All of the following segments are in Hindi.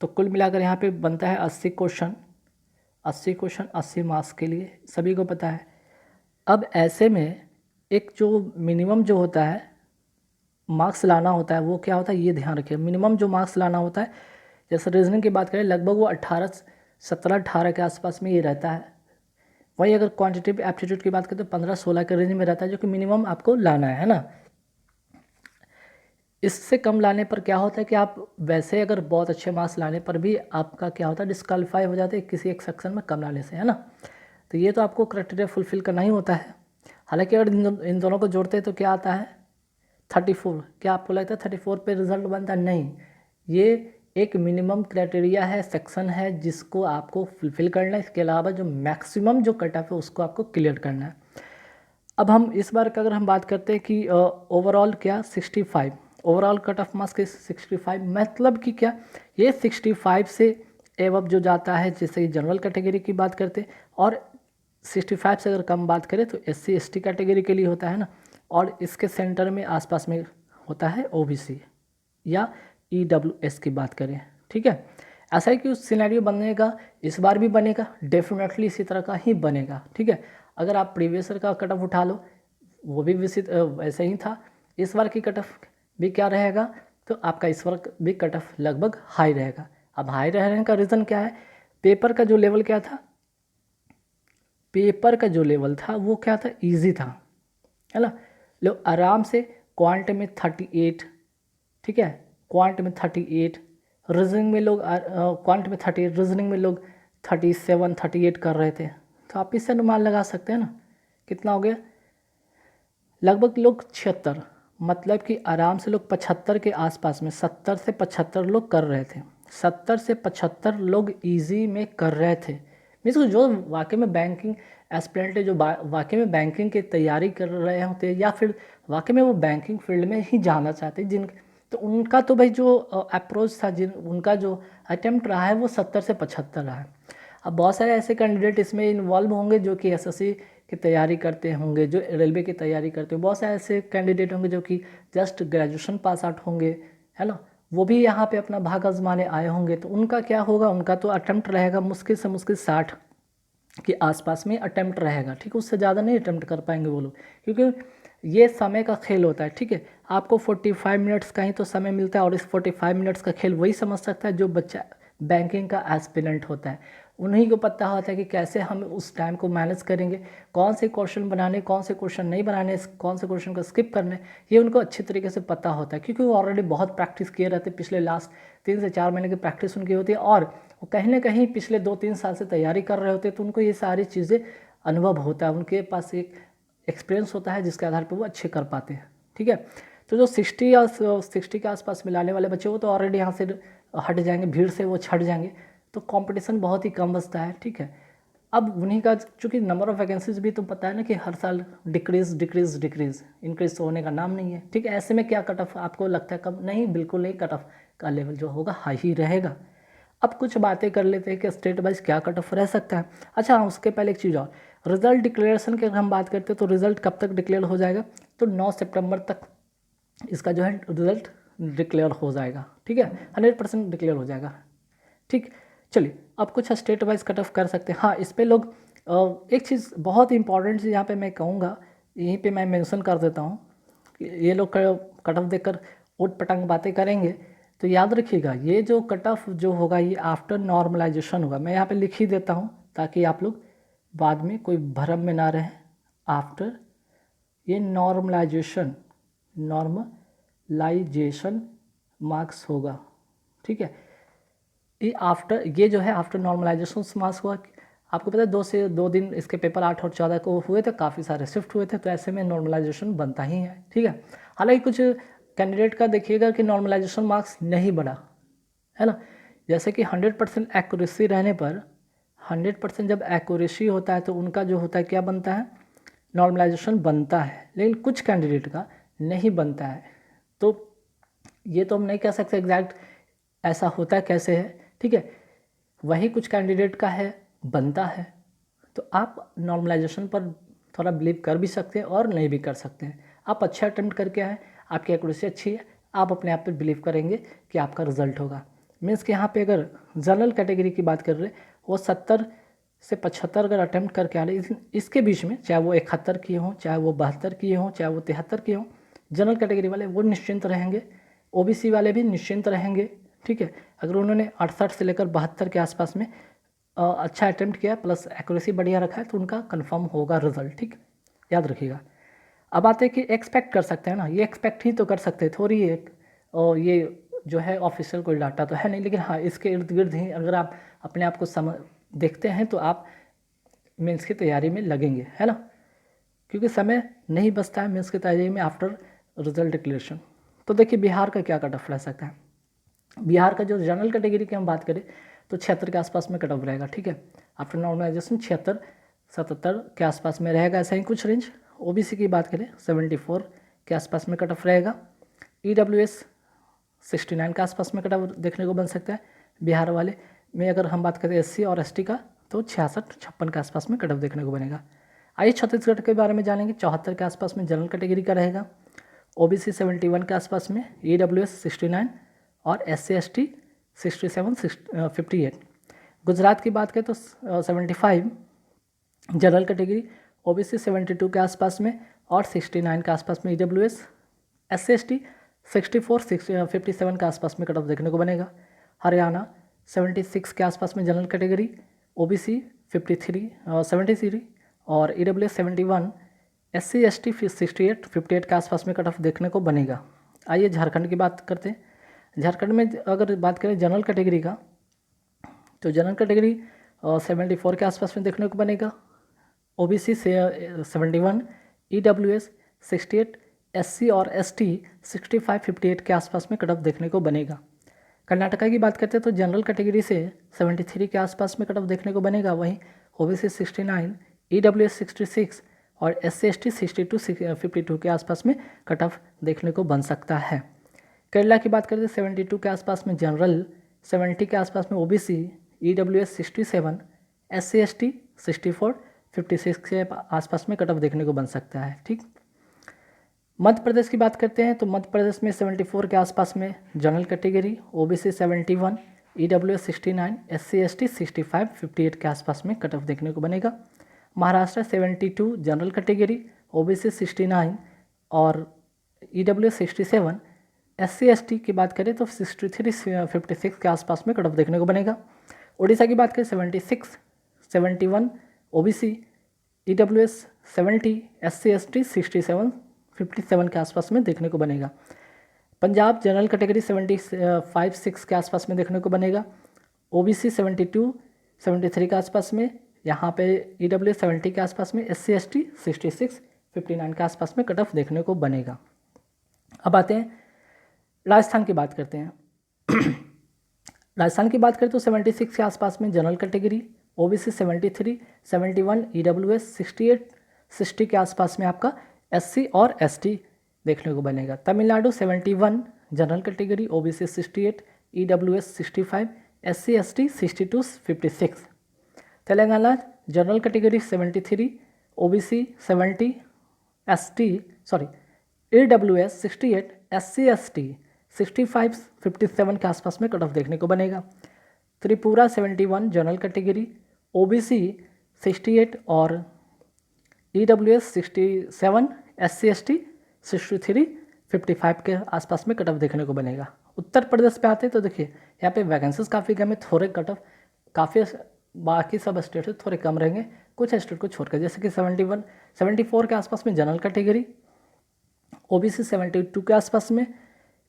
तो कुल मिलाकर यहाँ पे बनता है 80 क्वेश्चन, 80 क्वेश्चन 80 मार्क्स के लिए, सभी को पता है। अब ऐसे में एक जो मिनिमम जो होता है मार्क्स लाना होता है वो क्या होता है, ये ध्यान रखिए। मिनिमम जो मार्क्स लाना होता है, जैसे रीजनिंग की बात करें लगभग वो 17-18 के आसपास में ये रहता है। वही अगर क्वांटिटेटिव एप्टीट्यूड की बात करें तो 15-16 के रेंज में रहता है, जो कि मिनिमम आपको लाना है ना। इससे कम लाने पर क्या होता है कि आप वैसे अगर बहुत अच्छे मार्क्स लाने पर भी आपका क्या होता है, डिस्क्वालीफाई हो जाते हैं किसी एक सेक्शन में कम लाने से, है ना। तो ये तो आपको क्राइटेरिया फुलफिल करना ही होता है। हालांकि अगर इन दोनों को जोड़ते हैं तो क्या आता है 34। क्या आपको लगता है 34 पे रिजल्ट बनता है? नहीं, ये एक मिनिमम क्राइटेरिया है, सेक्शन है जिसको आपको फुलफिल करना है। इसके अलावा जो मैक्सिमम जो कट ऑफ है उसको आपको क्लियर करना है। अब हम इस बार का अगर हम बात करते हैं कि ओवरऑल क्या 65, ओवरऑल कट ऑफ मार्क्स के 65, मतलब कि क्या ये 65 से एवब जो जाता है, जैसे जनरल कैटेगरी की बात करते हैं, और 65 से अगर कम बात करें तो SC ST कैटेगरी के लिए होता है ना, और इसके सेंटर में आसपास में होता है OBC या EWS की बात करें, ठीक है। ऐसा है कि उस सिनेरियो बनने का इस बार भी बनेगा, डेफिनेटली इसी तरह का ही बनेगा, ठीक है। अगर आप प्रीवियस ईयर का कट ऑफ उठा लो वो भी वैसे ही था, इस बार की कट ऑफ भी क्या रहेगा, तो आपका इस बार भी कट ऑफ लगभग हाई रहेगा। अब हाई रहने का रीज़न क्या है, पेपर का जो लेवल क्या था, पेपर का जो लेवल था वो क्या था, ईजी था, है ना। लोग आराम से क्वांट में 38, ठीक है, क्वांट में 38, रीजनिंग में लोग क्वांट में 38, रीजनिंग में लोग 37 38 कर रहे थे। तो आप इससे अनुमान लगा सकते हैं ना कितना हो गया, लगभग लोग 76, मतलब कि आराम से लोग 75 के आसपास में 70 से 75 लोग कर रहे थे। 70 से 75 लोग इजी में कर रहे थे। मीन्स जो वाकई में बैंकिंग एस्पिरेंट है, जो वाकई में बैंकिंग की तैयारी कर रहे होते हैं, या फिर वाकई में वो बैंकिंग फील्ड में ही जाना चाहते हैं, जिन तो उनका तो भाई जो अप्रोच था, जिन उनका जो अटेम्प्ट रहा है वो 70 से 75 रहा है। अब बहुत सारे ऐसे कैंडिडेट इसमें इन्वॉल्व होंगे जो कि SSC की तैयारी करते होंगे, जो रेलवे की तैयारी करते हैं, बहुत सारे ऐसे कैंडिडेट होंगे जो कि जस्ट ग्रेजुएशन पास आउट होंगे, है ना, वो भी यहाँ पे अपना भाग आजमाने आए होंगे। तो उनका क्या होगा, उनका तो अटेम्प्ट रहेगा मुश्किल से मुश्किल 60 के आसपास में अटेम्प्ट रहेगा, ठीक है, उससे ज़्यादा नहीं अटेम्प्ट कर पाएंगे वो लोग, क्योंकि ये समय का खेल होता है, ठीक है। आपको 45 मिनट्स का ही तो समय मिलता है, और इस 45 मिनट्स का खेल वही समझ सकता है जो बच्चा बैंकिंग का एस्पिरेंट होता है। उन्हीं को पता होता है कि कैसे हम उस टाइम को मैनेज करेंगे, कौन से क्वेश्चन बनाने, कौन से क्वेश्चन नहीं बनाने, कौन से क्वेश्चन को स्किप करने, ये उनको अच्छी तरीके से पता होता है, क्योंकि वो ऑलरेडी बहुत प्रैक्टिस किए रहते हैं। पिछले लास्ट 3 से 4 महीने की प्रैक्टिस उनकी होती है, और वो कहीं ना कहीं पिछले 2-3 साल से तैयारी कर रहे होते हैं, तो उनको ये सारी चीज़ें अनुभव होता है, उनके पास एक एक्सपीरियंस होता है जिसके आधार पर वो अच्छे कर पाते हैं, ठीक है। तो जो 60 या 60 के आसपास मिलाने वाले बच्चे वो तो ऑलरेडी यहाँ से हट जाएंगे, भीड़ से वो छट जाएंगे, तो कंपटीशन बहुत ही कम बचता है, ठीक है। अब उन्हीं का चूँकि नंबर ऑफ़ वैकेंसीज भी तो पता है ना कि हर साल डिक्रीज़ डिक्रीज़ डिक्रीज़, इंक्रीज तो होने का नाम नहीं है, ठीक है। ऐसे में क्या कट ऑफ आपको लगता है कम? नहीं, बिल्कुल नहीं, कट ऑफ का लेवल जो होगा हाई ही रहेगा। अब कुछ बातें कर लेते हैं कि स्टेट वाइज क्या कट ऑफ रह सकता है। अच्छा हाँ, उसके पहले एक चीज़ और, रिजल्ट डिक्लेरेशन की अगर हम बात करते हैं तो रिजल्ट कब तक डिक्लेयर हो जाएगा, तो 9 सितंबर तक इसका जो है रिजल्ट डिक्लेयर हो जाएगा, ठीक है, 100% डिक्लेयर हो जाएगा, ठीक। चलिए अब कुछ स्टेट वाइज कट ऑफ कर सकते हैं। हाँ, इस पे लोग एक चीज़ बहुत इंपॉर्टेंट चीज़ यहाँ पे मैं कहूँगा, यहीं पे मैं मेंशन कर देता हूँ कि ये लोग कट ऑफ देखकर उट पटांग बातें करेंगे, तो याद रखिएगा ये जो कट ऑफ जो होगा ये आफ्टर नॉर्मलाइजेशन होगा। मैं यहाँ पे लिख ही देता हूँ ताकि आप लोग बाद में कोई भ्रम में ना रहें। आफ्टर ये नॉर्मलाइजेशन मार्क्स होगा, ठीक है। ये जो है आफ्टर नॉर्मलाइजेशन मार्क्स हुआ। आपको पता है 2 दिन इसके पेपर 8 और 14 को हुए थे, काफ़ी सारे शिफ्ट हुए थे, तो ऐसे में नॉर्मलाइजेशन बनता ही है, ठीक है। हालांकि कुछ कैंडिडेट का देखिएगा कि नॉर्मलाइजेशन मार्क्स नहीं बढ़ा, है ना। जैसे कि 100% एक्यूरेसी रहने पर, 100% जब एक्यूरेसी होता है तो उनका जो होता है क्या बनता है, नॉर्मलाइजेशन बनता है, लेकिन कुछ कैंडिडेट का नहीं बनता है। तो ये तो हम नहीं कह सकते एग्जैक्ट ऐसा होता कैसे है, ठीक है। वही कुछ कैंडिडेट का है बनता है, तो आप नॉर्मलाइजेशन पर थोड़ा बिलीव कर भी सकते हैं और नहीं भी कर सकते हैं। आप अच्छा अटेम्प्ट करके आए, आपकी एक्यूरेसी अच्छी है, आप अपने आप पर बिलीव करेंगे कि आपका रिजल्ट होगा। मीन्स कि यहाँ पे अगर जनरल कैटेगरी की बात कर रहे वो 70 से 75 अगर अटैम्प्ट करके आ रहे इसके बीच में, चाहे वो 71 किए हों, चाहे वो 72 किए हों, चाहे वो 73 किए हों, जनरल कैटेगरी वाले वो निश्चिंत रहेंगे, ओबीसी वाले भी निश्चिंत रहेंगे। ठीक है, अगर उन्होंने 68 से लेकर 72 के आसपास में अच्छा अटैम्प्ट किया प्लस एक्यूरेसी बढ़िया रखा है तो उनका कंफर्म होगा रिजल्ट। ठीक, याद रखिएगा। अब आते हैं कि एक्सपेक्ट कर सकते हैं ना, ये एक्सपेक्ट ही तो कर सकते हैं, थोड़ी एक और ये जो है ऑफिशियल कोई डाटा तो है नहीं, लेकिन हाँ इसके इर्द गिर्द ही अगर आप अपने आप को देखते हैं तो आप मेंस की तैयारी में लगेंगे, है ना, क्योंकि समय नहीं बचता है मेंस की तैयारी में आफ्टर रिजल्ट डिक्लेरेशन। तो देखिए बिहार का क्या कट ऑफ रह सकता है। बिहार का जो जनरल कैटेगरी की हम बात करें तो 76 के आसपास में कट ऑफ रहेगा। ठीक है, आफ्टर नॉर्मलाइजेशन 76-77 के आसपास में रहेगा, ऐसा ही कुछ रेंज। ओबीसी की बात करें 74 के आसपास में कट ऑफ रहेगा। ईडब्ल्यूएस 69 के आसपास में कट ऑफ देखने को बन सकता है। बिहार वाले में अगर हम बात करें एससी और एसटी का तो 66-56 के आसपास में कट ऑफ देखने को बनेगा। आइए छत्तीसगढ़ के बारे में जानेंगे। 74 के आसपास में जनरल कैटेगरी का रहेगा, ओबीसी 71 के आसपास में, ईडब्ल्यूएस 69 और एससी एसटी 67-58। गुजरात की बात करें तो 75 जनरल कैटेगरी, ओबीसी 72 के आसपास में और 69 के आसपास में ईडब्ल्यूएस, एससी एसटी 64-57 के आसपास में कट ऑफ देखने को बनेगा। हरियाणा 76 के आसपास में जनरल कैटेगरी, ओबीसी 73 और ईडब्ल्यूएस 71, एससी एसटी 68-58 के आसपास में कट ऑफ देखने को बनेगा। आइए झारखंड की बात करते हैं। झारखंड में अगर बात करें जनरल कैटेगरी का तो जनरल कैटेगरी 74 के आसपास में देखने को बनेगा, ओबीसी 71, ईडब्ल्यूएस 68, एससी और एसटी 65-58 के आसपास में कट ऑफ देखने को बनेगा। कर्नाटका की बात करते हैं तो जनरल कैटेगरी से 73 के आसपास में कट ऑफ देखने को बनेगा, वहीं ओबीसी 69, ईडब्ल्यूएस 66 और एससी एसटी 62-52 के आसपास में कट ऑफ देखने को बन सकता है। केरला की बात करते हैं 72 के आसपास में जनरल, 70 के आसपास में ओबीसी, ईडब्ल्यूएस 67, एससी एसटी 64-56 के आसपास में कट ऑफ देखने को बन सकता है। ठीक, मध्य प्रदेश की बात करते हैं तो मध्य प्रदेश में 74 के आसपास में general category, OBC 71, EWS 69, SC ST 65-58 के आसपास में कट ऑफ देखने को बनेगा। महाराष्ट्र 72 जनरल कैटेगरी, ओबीसी 69 और ईडब्ल्यूएस 67, एससी एसटी की बात करें तो 63-56 के आसपास में कट ऑफ देखने को बनेगा। उड़ीसा की बात करें 76, 71 ओबीसी, ईडब्ल्यूएस 70, एससी एसटी 67-57 के आसपास में देखने को बनेगा। पंजाब जनरल कैटेगरी 75-6 के आसपास में देखने को बनेगा, ओबीसी 72-73 के आसपास में, यहाँ पे ईडब्ल्यूएस 70 के आसपास में, एससी एसटी 66-59 के आसपास में कट ऑफ देखने को बनेगा। अब आते हैं राजस्थान की बात करते हैं। राजस्थान की बात करें तो 76 के आसपास में जनरल कैटेगरी, ओबीसी 73, 71, ईडब्ल्यूएस 68, 60 के आसपास में आपका एससी और एसटी देखने को बनेगा। Tamil Nadu 71 general category, OBC 68, EWS 65, SC ST 62-56। Telangana general category 73, OBC 70, EWS 68, SC ST 65-57 के आसपास में कट ऑफ देखने को बनेगा। त्रिपुरा 71 जनरल कैटेगरी, ओबीसी 68 और ईडब्ल्यूएस 67, एससी एसटी 63-55 के आसपास में कट ऑफ देखने को बनेगा। उत्तर प्रदेश पे आते हैं तो देखिए यहाँ पे वैकेंसीज काफ़ी कम है, थोड़े कट ऑफ काफ़ी बाकी सब स्टेट से थोड़े कम रहेंगे, कुछ स्टेट को छोड़कर, जैसे कि 74 के आसपास में जनरल कैटेगरी, ओबीसी 72 के आसपास में,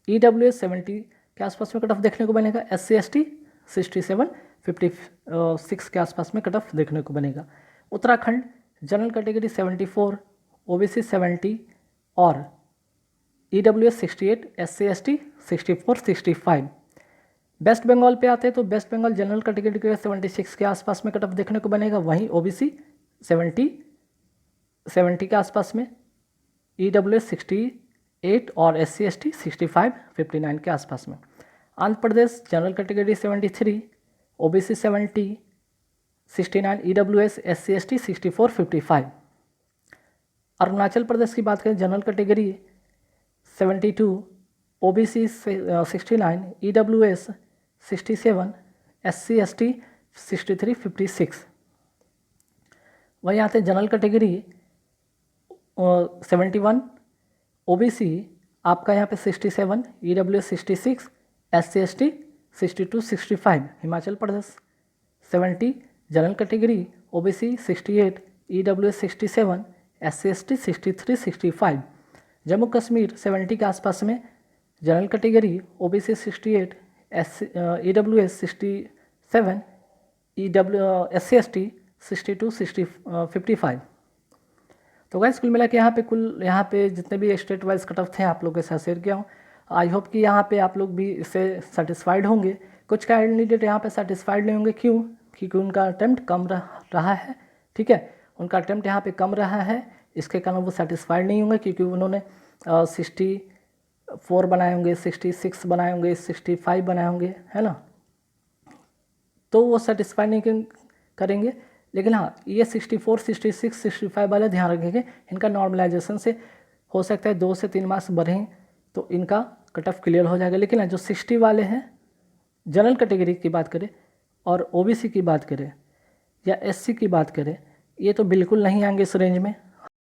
ईडब्ल्यूएस 70 के आसपास में कट ऑफ देखने को बनेगा, एससी एसटी 67-56 के आसपास में कट ऑफ देखने को बनेगा। उत्तराखंड जनरल कैटेगरी 74, ओबीसी 70 और EWS 68, SC ST 64-65। West Bengal पे आते हैं तो वेस्ट बंगाल जनरल कैटेगरी के 76 के आसपास में कट ऑफ देखने को बनेगा, वहीं ओबीसी 70 के आसपास में, ईडब्ल्यूएस 68 और एससी एसटी 65-59 के आसपास में। Andhra Pradesh general category 73, OBC 70, 69, EWS, SC ST 64-55। Arunachal Pradesh की बात करें general category 72, OBC 69, EWS 67, SC ST 63 56। वही आते हैं जनरल कैटेगरी 71, OBC आपका यहाँ पे 67, EWS 66, SC ST 62 65। Himachal Pradesh 70, general category OBC 68, EWS 67, SC ST 63 65। Jammu Kashmir 70 के आसपास में, general category OBC 68, EWS 67, SC ST 62 55। तो गाइस कुल मिला के यहाँ पे जितने भी स्टेट वाइज कट ऑफ थे आप लोगों के साथ शेयर किया हूँ। आई होप कि यहाँ पे आप लोग भी इससे सेटिस्फाइड होंगे। कुछ कैंडिडेट यहाँ पे सेटिस्फाइड नहीं होंगे, क्यों? क्योंकि उनका अटेम्प्ट कम रहा है, ठीक है, उनका अटेम्प्ट यहाँ पे कम रहा है, इसके कारण वो सेटिस्फाइड नहीं होंगे, क्योंकि उन्होंने 64 बनाए होंगे, 66 बनाए होंगे, 65 बनाए होंगे, है ना, तो वो सेटिस्फाई नहीं करेंगे। लेकिन हाँ, ये 64, 66, 65 वाले ध्यान रखेंगे, इनका नॉर्मलाइजेशन से हो सकता है 2 से 3 मार्क्स बढ़ें तो इनका कट ऑफ क्लियर हो जाएगा। लेकिन जो 60 वाले हैं, जनरल कैटेगरी की बात करें और OBC की बात करें या SC की बात करें, ये तो बिल्कुल नहीं आएंगे इस रेंज में।